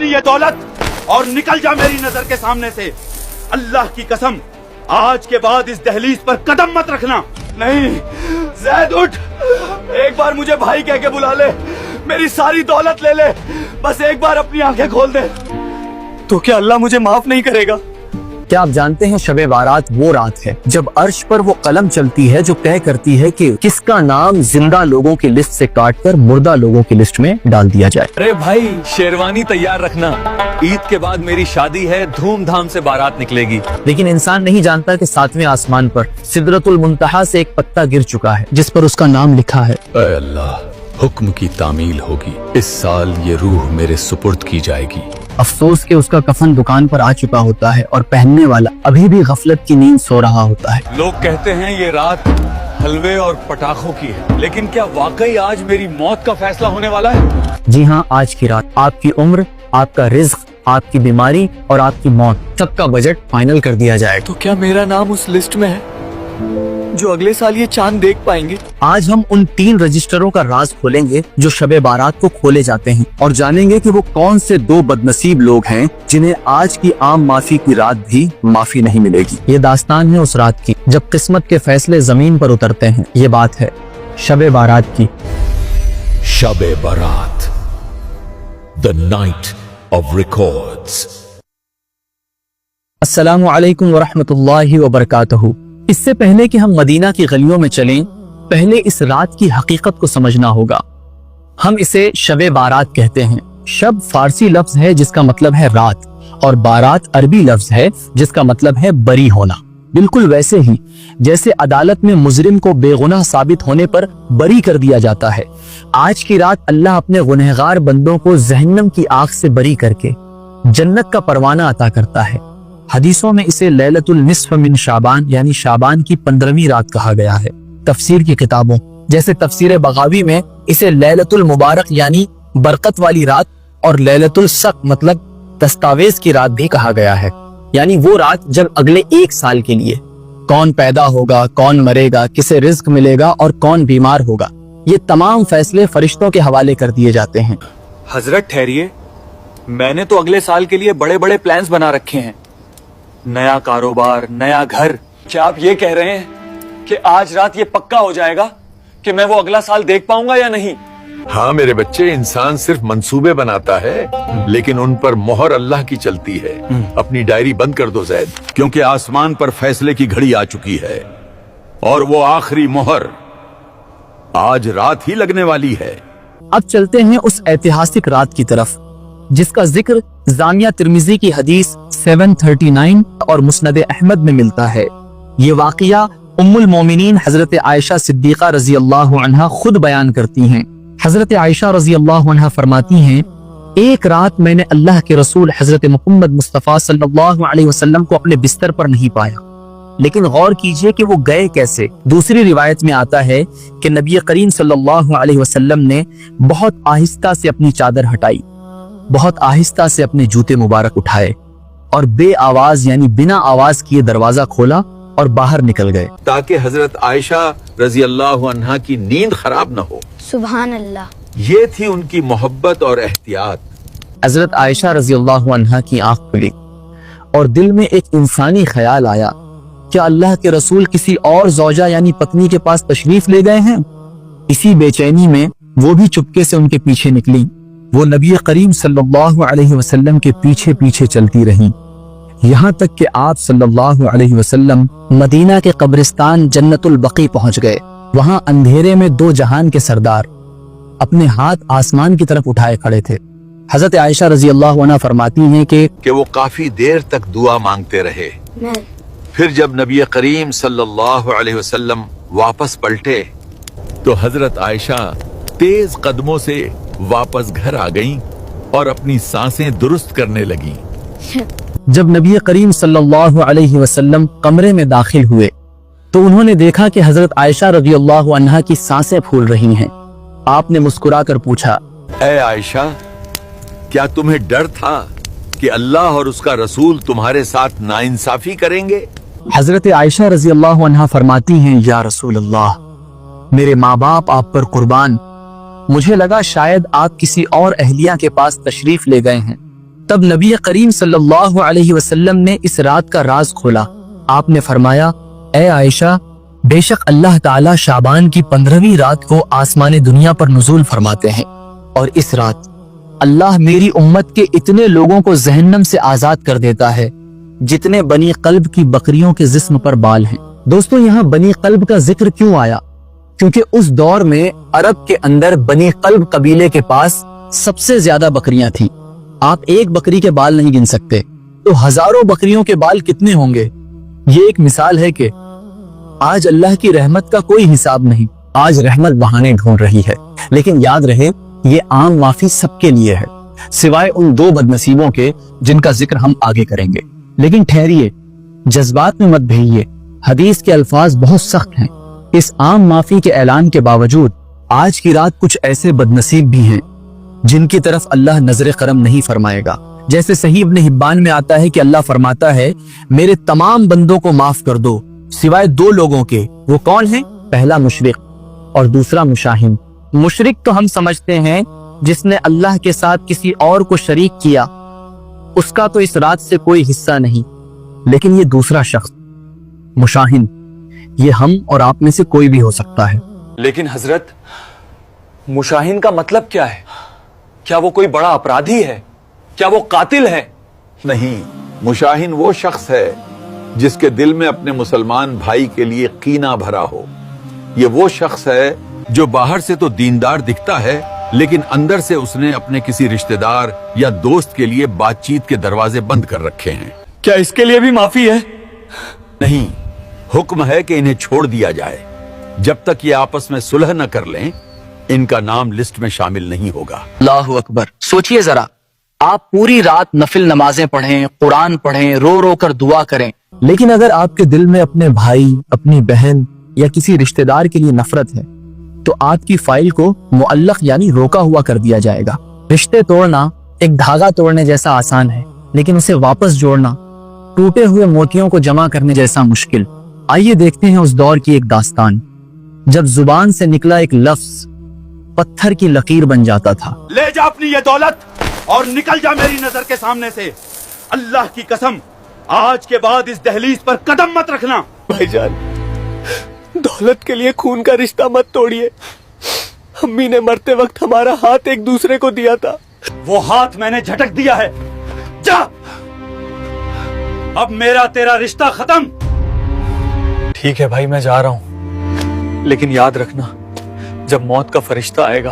अपनी ये दौलत और निकल जा मेरी नजर के सामने से। अल्लाह की कसम, आज के बाद इस दहलीज पर कदम मत रखना। नहीं जैद उठ, एक बार मुझे भाई कह के बुला ले, मेरी सारी दौलत ले ले, बस एक बार अपनी आंखें खोल दे। तो क्या अल्लाह मुझे माफ नहीं करेगा? क्या आप जानते हैं शब बारात वो रात है जब अर्श पर वो कलम चलती है जो तय करती है कि किसका नाम जिंदा लोगों की लिस्ट से काटकर मुर्दा लोगों की लिस्ट में डाल दिया जाए। अरे भाई शेरवानी तैयार रखना, ईद के बाद मेरी शादी है, धूमधाम से बारात निकलेगी। लेकिन इंसान नहीं जानता कि 7वें आसमान पर सिदरतुल मुंतहा से एक पत्ता गिर चुका है जिस पर उसका नाम लिखा है। ऐ अल्लाह, हुक्म की तामील होगी, इस साल ये रूह मेरे सुपुर्द की जाएगी। अफसोस के उसका कफन दुकान पर आ चुका होता है और पहनने वाला अभी भी गफलत की नींद सो रहा होता है। लोग कहते हैं ये रात हलवे और पटाखों की है, लेकिन क्या वाकई आज मेरी मौत का फैसला होने वाला है? जी हाँ, आज की रात आपकी उम्र, आपका रिज्क, आपकी बीमारी और आपकी मौत सबका बजट फाइनल कर दिया जाएगा। तो क्या मेरा नाम उस लिस्ट में है जो अगले साल ये चांद देख पाएंगे? आज हम उन 3 रजिस्टरों का राज खोलेंगे जो शबे बारात को खोले जाते हैं और जानेंगे कि वो कौन से 2 बदनसीब लोग हैं जिन्हें आज की आम माफी की रात भी माफी नहीं मिलेगी। ये दास्तान है उस रात की जब किस्मत के फैसले जमीन पर उतरते हैं। ये बात है शबे बारात की। शबे बारात, द नाइट ऑफ रिकॉर्ड्स। अस्सलामु अलैकुम वरहमतुल्लाहि वबरकातुहू। इससे पहले कि हम मदीना की गलियों में चलें, पहले इस रात की हकीकत को समझना होगा। हम इसे शबे बारात कहते हैं। शब फारसी लफ्ज है जिसका मतलब है रात, और बारात अरबी लफ्ज है जिसका मतलब है बरी होना। बिल्कुल वैसे ही जैसे अदालत में मुजरिम को बेगुनाह साबित होने पर बरी कर दिया जाता है, आज की रात अल्लाह अपने गुनहगार बंदों को जहन्नम की आग से बरी करके जन्नत का परवाना अता करता है। हदीसों में इसे लैलतुल निस्फ मिन शाबान यानी शाबान की 15वीं रात कहा गया है। तफसीर की किताबों जैसे तफसीर बगावी में इसे लैलतुल मुबारक यानी बरकत वाली रात और लैलतुल शक मतलब दस्तावेज की रात भी कहा गया है। यानी वो रात जब अगले 1 साल के लिए कौन पैदा होगा, कौन मरेगा, किसे रिज्क मिलेगा और कौन बीमार होगा, ये तमाम फैसले फरिश्तों के हवाले कर दिए जाते हैं। हजरत ठहरिए, मैंने तो अगले साल के लिए बड़े बड़े प्लान्स बना रखे हैं। नया कारोबार, नया घर। क्या आप ये कह रहे हैं कि आज रात ये पक्का हो जाएगा कि मैं वो अगला साल देख पाऊंगा या नहीं? हाँ मेरे बच्चे, इंसान सिर्फ मंसूबे बनाता है लेकिन उन पर मोहर अल्लाह की चलती है। अपनी डायरी बंद कर दो जैद, क्योंकि आसमान पर फैसले की घड़ी आ चुकी है और वो आखिरी मोहर आज रात ही लगने वाली है। अब चलते हैं उस ऐतिहासिक रात की तरफ जिसका जिक्र जामिया तिर्मिजी की हदीस 739 और मुस्नद अहमद में मिलता है। ये वाकया उम्मुल मोमिनीन हजरत आयशा सिद्दीका रजी अल्लाह अन्हा खुद बयान करती हैं। हजरत आयशा रजी अल्लाह अन्हा फरमाती हैं, एक रात मैंने अल्लाह के रसूल हजरत मोहम्मद मुस्तफ़ा सल्लल्लाहु अलैहि वसल्लम को अपने बिस्तर पर नहीं पाया, लेकिन गौर कीजिए कि वो गए कैसे। दूसरी रिवायत में आता है कि नबी करीम सल्लल्लाहु अलैहि वसल्लम ने बहुत आहिस्ता से अपनी चादर हटाई, बहुत आहिस्ता से अपने जूते मुबारक उठाए और बे आवाज यानी बिना आवाज किए दरवाजा खोला और बाहर निकल गए ताकि हजरत आयशा रजी अल्लाह अन्हा की नींद खराब न हो। सुभान अल्लाह। ये थी उनकी मोहब्बत और एहतियात। हजरत आयशा रजी अल्लाह अन्हा की आंख खुली और दिल में एक इंसानी ख्याल आया, क्या अल्लाह के रसूल किसी और जौजा यानी पत्नी के पास तशरीफ ले गए हैं? इसी बेचैनी में वो भी चुपके से उनके पीछे निकली। वो नबी करीम सल्लल्लाहु अलैहि वसल्लम के पीछे पीछे चलती रहीं, यहाँ तक कि आप सल्लल्लाहु अलैहि वसल्लम मदीना के कब्रिस्तान जन्नतुल बकी पहुंच गए। वहां अंधेरे में 2 जहान के सरदार अपने हाथ आसमान की तरफ उठाए खड़े थे। हजरत आयशा रजी अल्लाह अन्हा फरमाती हैं कि वो काफी देर तक दुआ मांगते रहे। फिर जब नबी करीम सल्लल्लाहु अलैहि वसल्लम वापस पलटे तो हजरत आयशा तेज कदमों से वापस घर आ गईं और अपनी सांसें दुरुस्त करने लगीं। जब नबी करीम सल्लल्लाहु अलैहि वसल्लम कमरे में दाखिल हुए तो उन्होंने देखा कि हजरत आयशा रजी अल्लाह अन्हा की सांसें फूल रही हैं। आपने मुस्कुराकर पूछा, ऐ आयशा, क्या तुम्हें डर था कि अल्लाह और उसका रसूल तुम्हारे साथ नाइंसाफी करेंगे? हजरत आयशा रजी अल्लाह अन्हा फरमाती हैं, या रसूल अल्लाह, मेरे माँ बाप आप पर कुर्बान, मुझे लगा शायद आप किसी और अहलिया के पास तशरीफ ले गए हैं, तब नबी करीम सल्लल्लाहु अलैहि वसल्लम ने इस रात का राज खोला। आपने फरमाया, ए आयशा, बेशक अल्लाह ताला शाबान की 15वीं रात को आसमान दुनिया पर नुज़ूल फरमाते हैं और इस रात अल्लाह मेरी उम्मत के इतने लोगों को जहन्नम से आजाद कर देता है जितने बनी कल्ब की बकरियों के जिस्म पर बाल हैं। दोस्तों, यहाँ बनी कल्ब का जिक्र क्यों आया? क्योंकि उस दौर में अरब के अंदर बनी कल्ब कबीले के पास सबसे ज्यादा बकरियां थीं। आप एक बकरी के बाल नहीं गिन सकते, तो हजारों बकरियों के बाल कितने होंगे? ये एक मिसाल है कि आज अल्लाह की रहमत का कोई हिसाब नहीं। आज रहमत बहाने ढूंढ रही है, लेकिन याद रहे ये आम माफी सबके लिए है, सिवाय उन 2 बदनसीबों के जिनका जिक्र हम आगे करेंगे। लेकिन ठहरिए, जज्बात में मत भइए, हदीस के अल्फाज बहुत सख्त हैं। इस आम माफी के ऐलान के बावजूद आज की रात कुछ ऐसे बदनसीब भी हैं जिनकी तरफ अल्लाह नजर करम नहीं फरमाएगा। जैसे सही इब्न हिब्बान में आता है कि अल्लाह फरमाता है, मेरे तमाम बंदों को माफ कर दो सिवाय 2 लोगों के। वो कौन है? पहला मुशरिक और दूसरा मुशाहिन। मुशरिक तो हम समझते हैं जिसने अल्लाह के साथ किसी और को शरीक किया, उसका तो इस रात से कोई हिस्सा नहीं। लेकिन ये दूसरा शख्स मुशाहिन, ये हम और आप में से कोई भी हो सकता है। लेकिन हजरत, मुशाहिन का मतलब क्या है? क्या वो कोई बड़ा अपराधी है? क्या वो कातिल है? नहीं, मुशाहिन वो शख्स है जिसके दिल में अपने मुसलमान भाई के लिए कीना भरा हो। ये वो शख्स है जो बाहर से तो दीनदार दिखता है, लेकिन अंदर से उसने अपने किसी रिश्तेदार या दोस्त के लिए बातचीत के दरवाजे बंद कर रखे हैं। क्या इसके लिए भी माफी है? नहीं, हुक्म है कि इन्हें छोड़ दिया जाए। जब तक ये आपस में सुलह न कर लें, इनका नाम लिस्ट में शामिल नहीं होगा। अल्लाहु अकबर। सोचिए जरा, आप पूरी रात नफिल नमाजें पढ़ें, कुरान पढ़ें, रो रो कर दुआ करें, लेकिन अगर आपके दिल में अपने भाई, अपनी बहन या किसी रिश्तेदार के लिए नफरत है तो आपकी फाइल को मुअल्लक यानी रोका हुआ कर दिया जाएगा। रिश्ते तोड़ना एक धागा तोड़ने जैसा आसान है, लेकिन उसे वापस जोड़ना टूटे हुए मोतियों को जमा करने जैसा मुश्किल। आइए देखते हैं उस दौर की एक दास्तान जब जुबान से निकला एक लफ्ज पत्थर की लकीर बन जाता था। ले जा अपनी ये दौलत और निकल जा मेरी नजर के सामने से। अल्लाह की कसम, आज के बाद इस दहलीज पर कदम मत रखना। भाईजान, दौलत के लिए खून का रिश्ता मत तोड़िए। अम्मी ने मरते वक्त हमारा हाथ एक दूसरे को दिया था। वो हाथ मैंने झटक दिया है। जा, अब मेरा तेरा रिश्ता खत्म। ठीक है भाई, मैं जा रहा हूं, लेकिन याद रखना, जब मौत का फरिश्ता आएगा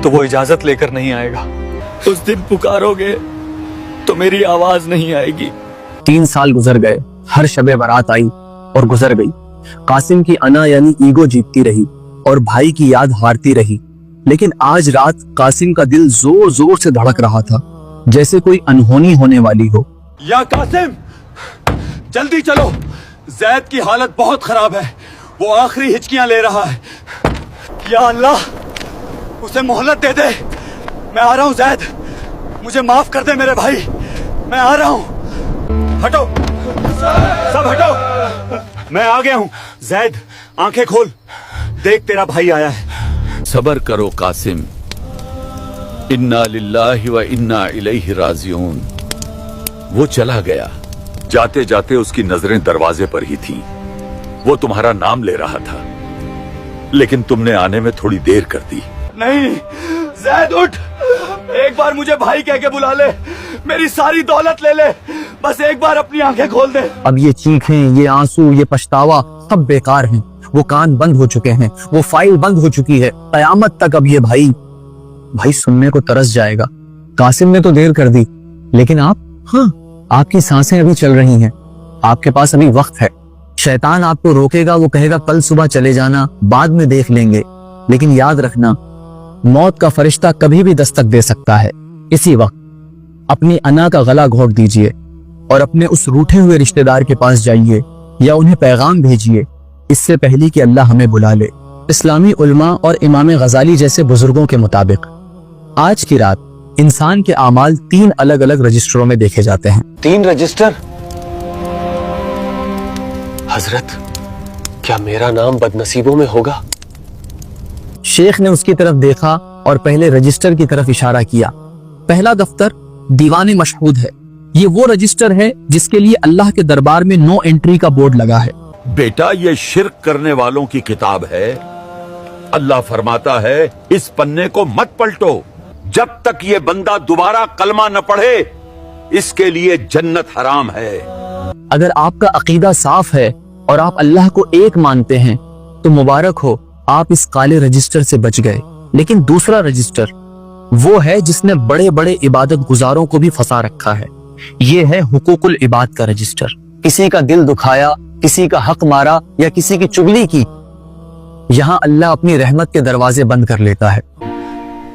तो वो इजाजत लेकर नहीं आएगा। उस दिन पुकारोगे तो मेरी आवाज नहीं आएगी। 3 साल गुजर गए, हर शबे बारात आई और गुजर गई। कासिम की अना यानी ईगो जीतती रही और भाई की याद हारती रही। लेकिन आज रात कासिम का दिल जोर जोर से धड़क रहा था, जैसे कोई अनहोनी होने वाली हो। या कासिम, जल्दी चलो, जैद की हालत बहुत खराब है, वो आखिरी हिचकियां ले रहा है। या अल्लाह, उसे मोहलत दे दे। मैं आ रहा हूं जैद, मुझे माफ कर दे मेरे भाई, मैं आ रहा हूं। हटो, सब हटो, मैं आ गया हूं। जैद, आंखें खोल, देख तेरा भाई आया है। सबर करो कासिम, इन्ना लिल्लाहि व इन्ना इलैहि राजिऊन। वो चला गया, जाते जाते उसकी नजरें दरवाजे पर ही थीं। वो तुम्हारा नाम ले रहा था, लेकिन तुमने आने में थोड़ी देर कर दी। नहीं जैद, उठ, एक बार मुझे भाई कह के बुला ले, मेरी सारी दौलत ले ले, बस एक बार अपनी आंखें खोल दे। अब ये चीखें, ये आंसू, ये पछतावा सब बेकार हैं। वो कान बंद हो चुके हैं, वो फाइल बंद हो चुकी है। कयामत तक अब ये भाई सुनने को तरस जाएगा। कासिम ने तो देर कर दी, लेकिन आप, हाँ, आपकी सांसें अभी चल रही हैं, आपके पास अभी वक्त है। शैतान आपको रोकेगा, वो कहेगा कल सुबह चले जाना, बाद में देख लेंगे। लेकिन याद रखना, मौत का फरिश्ता कभी भी दस्तक दे सकता है। इसी वक्त अपनी अना का गला घोट दीजिए और अपने उस रूठे हुए रिश्तेदार के पास जाइए या उन्हें पैगाम भेजिए, इससे पहले कि अल्लाह हमें बुला ले। इस्लामी उलमा और इमाम गजाली जैसे बुजुर्गों के मुताबिक आज की रात इंसान के आमाल 3 अलग अलग रजिस्टरों में देखे जाते हैं। 3 रजिस्टर? हजरत, क्या मेरा नाम बदनसीबों में होगा? शेख ने उसकी तरफ देखा और पहले रजिस्टर की तरफ इशारा किया। पहला दफ्तर दीवान मशहूद है। ये वो रजिस्टर है जिसके लिए अल्लाह के दरबार में नो एंट्री का बोर्ड लगा है। बेटा, ये शिर्क करने वालों की किताब है। अल्लाह फरमाता है इस पन्ने को मत पलटो जब तक ये बंदा दोबारा कलमा न पढ़े, इसके लिए जन्नत हराम है। अगर आपका अकीदा साफ है और आप अल्लाह को एक मानते हैं तो मुबारक हो, आप इस काले रजिस्टर से बच गए। लेकिन दूसरा रजिस्टर वो है जिसने बड़े बड़े इबादत गुजारों को भी फंसा रखा है। ये है हुकूकुल इबाद का रजिस्टर। किसी का दिल दुखाया, किसी का हक मारा या किसी की चुगली की, यहाँ अल्लाह अपनी रहमत के दरवाजे बंद कर लेता है।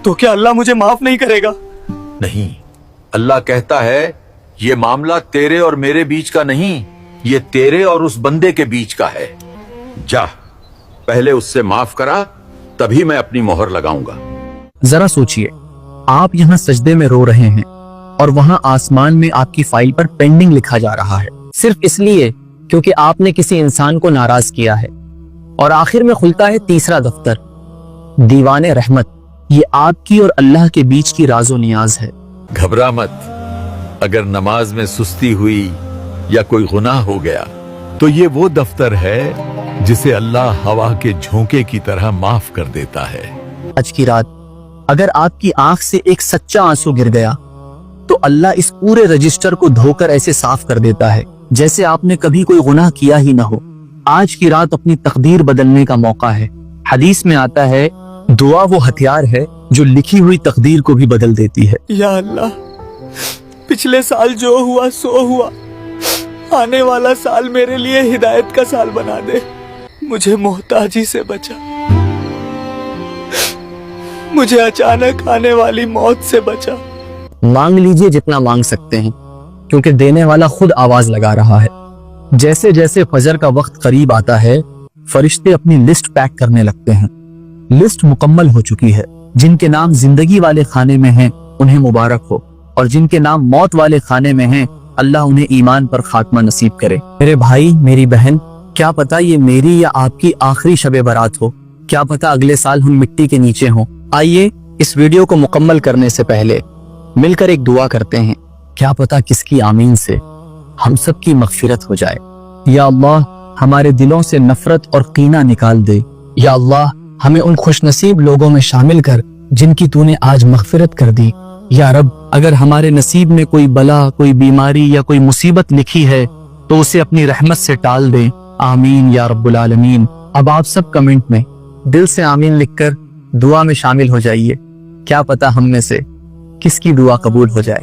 तो क्या अल्लाह मुझे माफ नहीं करेगा? नहीं, अल्लाह कहता है ये मामला तेरे और मेरे बीच का नहीं, ये तेरे और उस बंदे के बीच का है। जा, पहले उससे माफ करा, तभी मैं अपनी मोहर लगाऊंगा। जरा सोचिए, आप यहाँ सजदे में रो रहे हैं और वहाँ आसमान में आपकी फाइल पर पेंडिंग लिखा जा रहा है, सिर्फ इसलिए क्योंकि आपने किसी इंसान को नाराज किया है। और आखिर में खुलता है तीसरा दफ्तर, दीवान रहमत। ये आपकी और अल्लाह के बीच की राजो नियाज है। घबरा मत, अगर नमाज में सुस्ती हुई या कोई गुनाह हो गया तो ये वो दफ्तर है जिसे अल्लाह हवा के झोंके की तरह माफ कर देता है। आज की रात अगर आपकी आंख से एक सच्चा आंसू गिर गया तो अल्लाह इस पूरे रजिस्टर को धोकर ऐसे साफ कर देता है जैसे आपने कभी कोई गुनाह किया ही ना हो। आज की रात अपनी तकदीर बदलने का मौका है। हदीस में आता है दुआ वो हथियार है जो लिखी हुई तकदीर को भी बदल देती है। या अल्लाह, पिछले साल जो हुआ सो हुआ, आने वाला साल मेरे लिए हिदायत का साल बना दे। मुझे मोहताजी से बचा, मुझे अचानक आने वाली मौत से बचा। मांग लीजिए जितना मांग सकते हैं, क्योंकि देने वाला खुद आवाज लगा रहा है। जैसे जैसे फजर का वक्त करीब आता है, फरिश्ते अपनी लिस्ट पैक करने लगते हैं। लिस्ट मुकम्मल हो चुकी है। जिनके नाम जिंदगी वाले खाने में हैं, उन्हें मुबारक हो, और जिनके नाम मौत वाले खाने में हैं, अल्लाह उन्हें ईमान पर खात्मा नसीब करे। मेरे भाई, मेरी बहन, क्या पता ये मेरी या आपकी आखिरी शबे बारात हो। क्या पता अगले साल हम मिट्टी के नीचे हों। आइए इस वीडियो को मुकम्मल करने से पहले मिलकर एक दुआ करते हैं। क्या पता किसकी आमीन से हम सब की मगफिरत हो जाए। या अल्लाह, हमारे दिलों से नफरत और कीना निकाल दे। या अल्लाह, हमें उन खुशनसीब लोगों में शामिल कर जिनकी तूने आज मगफिरत कर दी। या रब, अगर हमारे नसीब में कोई बला, कोई बीमारी या कोई मुसीबत लिखी है तो उसे अपनी रहमत से टाल दे। आमीन या रब्बुल आलमीन। अब आप सब कमेंट में दिल से आमीन लिखकर दुआ में शामिल हो जाइए। क्या पता हम में से किसकी दुआ कबूल हो जाए।